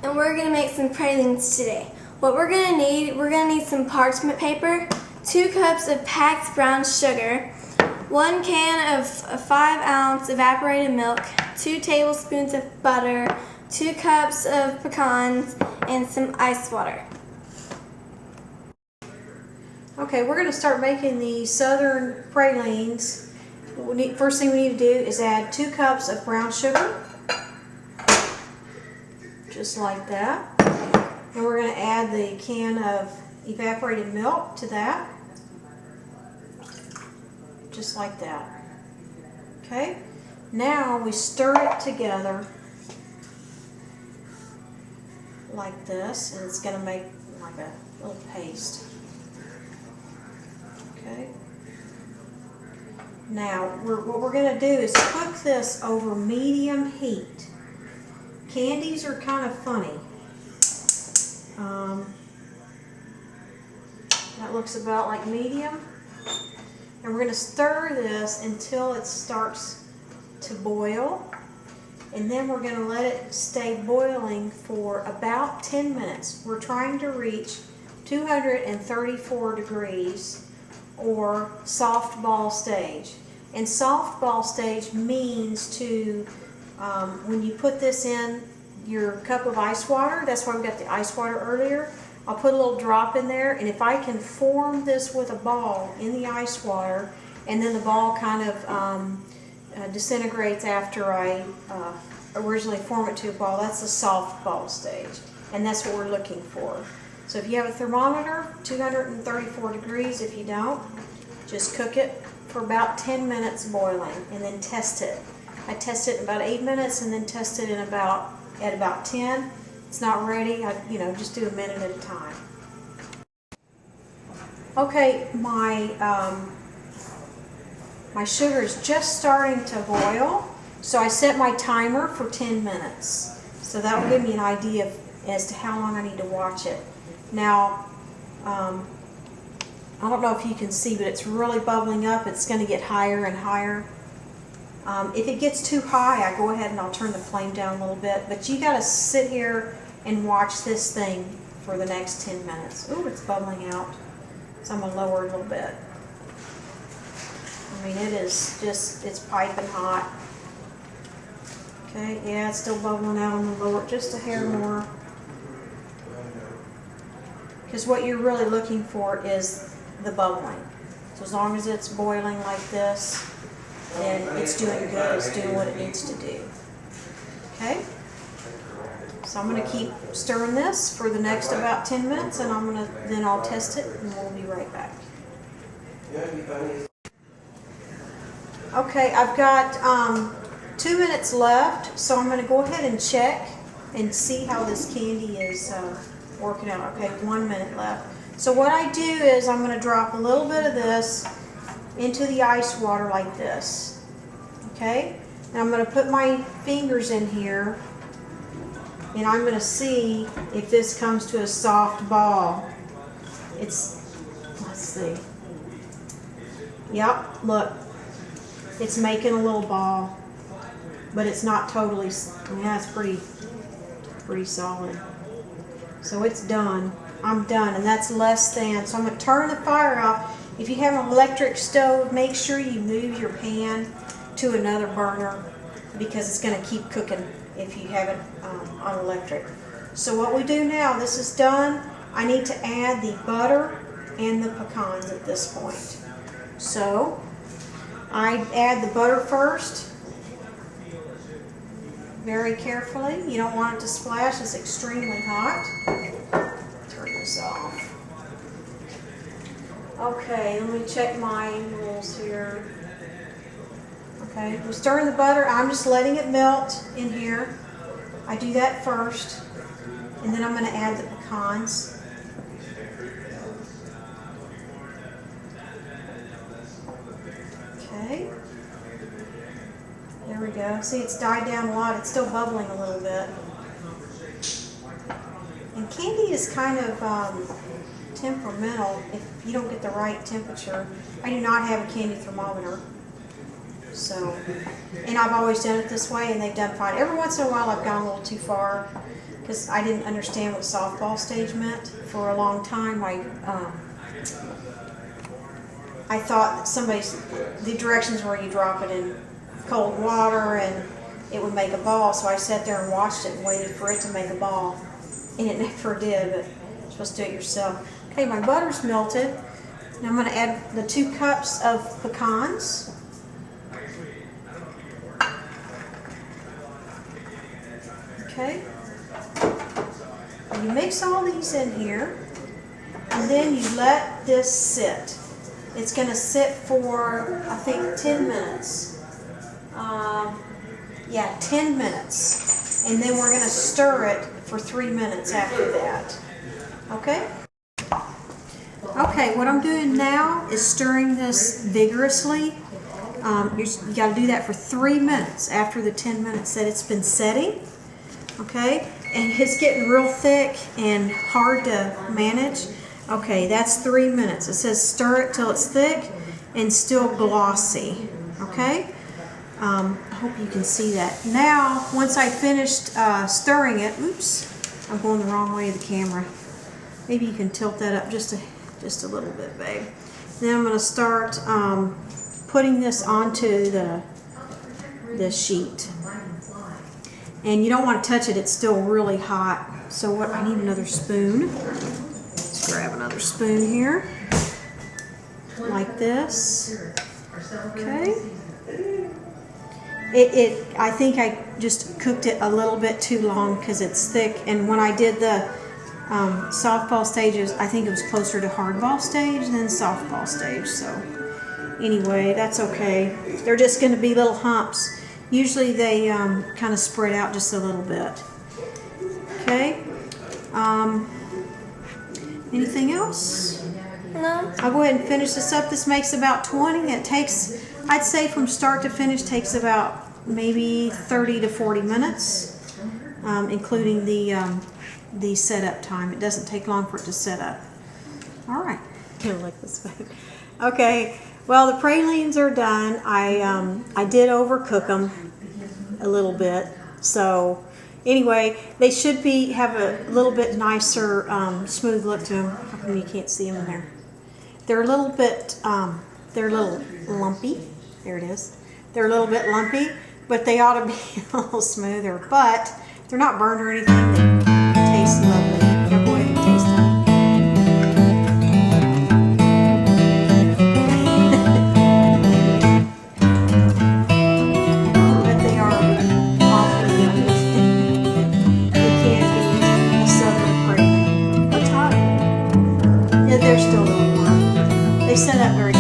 and we're going to make some pralines today. What we're going to need some parchment paper, 2 cups of packed brown sugar, 1 can of 5-ounce evaporated milk, 2 tablespoons of butter, 2 cups of pecans, and some ice water. Okay, we're going to start making the southern pralines. First thing we need to do is add 2 cups of brown sugar, just like that. And we're going to add the can of evaporated milk to that, just like that. Okay, now we stir it together like this, and it's going to make like a little paste. Okay. Now, what we're going to do is cook this over medium heat. Candies are kind of funny. That looks about like medium. And we're going to stir this until it starts to boil. And then we're going to let it stay boiling for about 10 minutes. We're trying to reach 234 degrees or soft ball stage. And soft ball stage means to, when you put this in your cup of ice water, that's why we got the ice water earlier, I'll put a little drop in there, and if I can form this with a ball in the ice water, and then the ball kind of disintegrates after I originally form it to a ball, that's the soft ball stage, and that's what we're looking for. So if you have a thermometer, 234 degrees. If you don't, just cook it for about 10 minutes boiling, and then test it. I test it in about 8 minutes, and then test it at about 10. It's not ready, just do a minute at a time. Okay, my sugar is just starting to boil, so I set my timer for 10 minutes. So that will give me an idea as to how long I need to watch it. Now, I don't know if you can see, but it's really bubbling up. It's going to get higher and higher. If it gets too high, I go ahead and I'll turn the flame down a little bit. But you got to sit here and watch this thing for the next 10 minutes. Ooh, it's bubbling out. So I'm going to lower it a little bit. I mean, it is just, it's piping hot. Okay, yeah, it's still bubbling out. I'm going to lower it just a hair more. Because what you're really looking for is the bubbling. So as long as it's boiling like this, then it's doing good, it's doing what it needs to do. Okay? So I'm going to keep stirring this for the next about 10 minutes, and then I'll test it, and we'll be right back. Okay, I've got 2 minutes left, so I'm going to go ahead and check and see how this candy is working out. Okay, 1 minute left. So what I do is I'm going to drop a little bit of this into the ice water like this. Okay? And I'm going to put my fingers in here, and I'm going to see if this comes to a soft ball. Let's see. Yep, look. It's making a little ball, but it's not totally, yeah, it's pretty solid. So it's done. I'm done, and that's less than. So I'm going to turn the fire off. If you have an electric stove, make sure you move your pan to another burner, because it's going to keep cooking if you have it on electric. So what we do now, this is done. I need to add the butter and the pecans at this point. So I add the butter first, very carefully. You don't want it to splash. It's extremely hot. Turn this off. Okay, let me check my rules here. Okay, we're stirring the butter. I'm just letting it melt in here. I do that first, and then I'm going to add the pecans. Okay. There we go. See, it's died down a lot. It's still bubbling a little bit. And candy is kind of temperamental if you don't get the right temperature. I do not have a candy thermometer. So, and I've always done it this way, and they've done fine. Every once in a while, I've gone a little too far because I didn't understand what softball stage meant for a long time. I thought the directions were you drop it in cold water and it would make a ball. So I sat there and watched it and waited for it to make a ball, and it never did. But you're supposed to do it yourself. Okay, my butter's melted. Now I'm going to add the 2 cups of pecans. Okay. You mix all these in here, and then you let this sit. It's going to sit for, I think, 10 minutes. Yeah, 10 minutes. And then we're going to stir it for 3 minutes after that. Okay? Okay, what I'm doing now is stirring this vigorously. You got to do that for 3 minutes after the 10 minutes that it's been setting. Okay, and it's getting real thick and hard to manage. Okay, that's 3 minutes. It says stir it till it's thick and still glossy. Okay, I hope you can see that. Now, once I finished stirring it, oops, I'm going the wrong way of the camera. Maybe you can tilt that up just a little bit, babe. Then I'm going to start putting this onto the sheet. And you don't want to touch it, it's still really hot. So I need another spoon. Let's grab another spoon here. Like this. Okay. I think I just cooked it a little bit too long because it's thick. And when I did the softball stages, I think it was closer to hardball stage than softball stage. So anyway, that's okay. They're just going to be little humps. Usually they kind of spread out just a little bit. Okay. Anything else? No. I'll go ahead and finish this up. This makes about 20. It takes, I'd say from start to finish, takes about maybe 30 to 40 minutes, including the setup time. It doesn't take long for it to set up. All right. I like this way. Okay. Well, the pralines are done. I did overcook them a little bit. So anyway, they should have a little bit nicer, smooth look to them. How come you can't see them in there? They're a little bit, they're a little lumpy. There it is. They're a little bit lumpy, but they ought to be a little smoother. But they're not burned or anything. They taste lovely. Now go ahead and taste them. They're still a little warm. They set up very